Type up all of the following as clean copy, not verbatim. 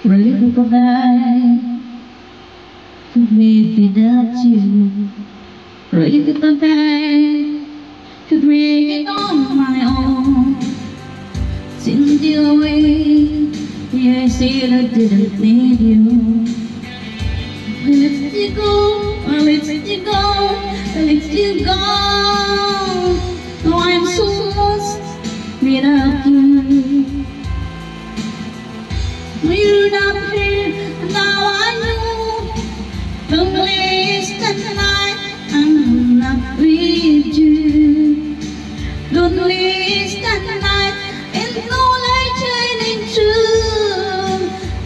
Really goodbye to live without you. Really goodbye to bring it on my own. Since you away, yeah, I said I didn't need you. I let you go, I let you go, I let you go. Now I'm so lost without you. You're not here, now I know. Lonely is the night I'm not with you. Lonely is the night and no light shining through.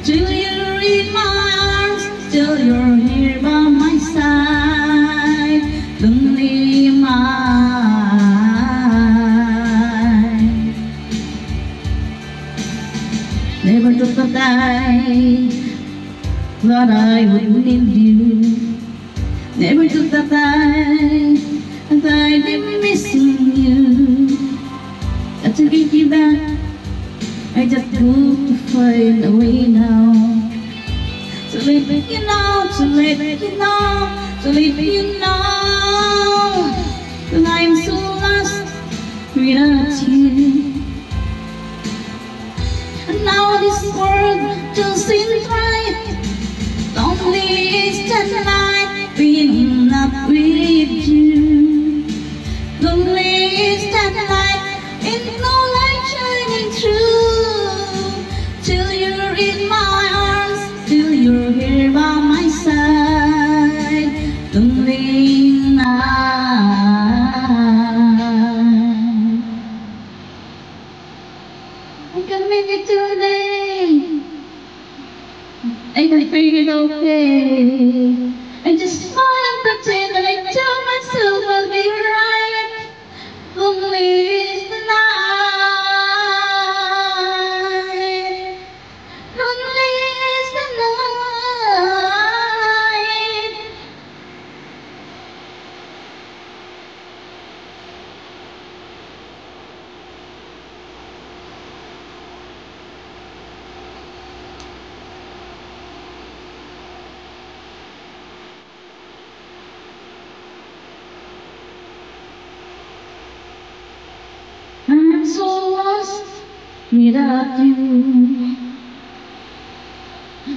Till you're in my arms, till you're here by my side. Lonely mine. Never took the time that I would leave you. Never took the time that I'd be missing you. But to get you back, I just hope to find a way now. To let you know, to let you know, to let you know that I'm so lost without you. And now this world just seems right. Lonely is the night when I'm not with you. Lonely is the night and no light shining through. Till you're in my arms, till you're here by my side. Lonely night. I can make it today. I can feel it okay. I just wanna pretend that I tell myself I'll be right. Lonely is the night. Lonely is the night. I'm so lost without you.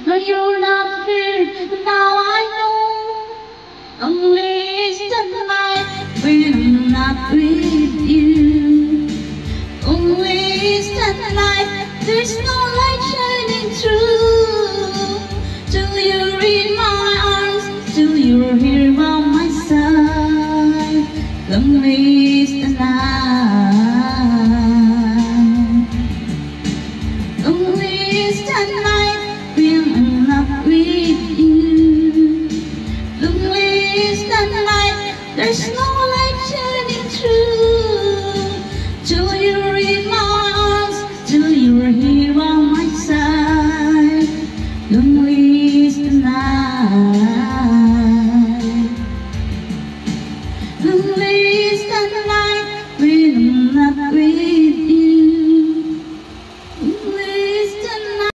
No, you're not here, now I know. Only is the night when I'm not with you. Only is the night, there's no light shining through.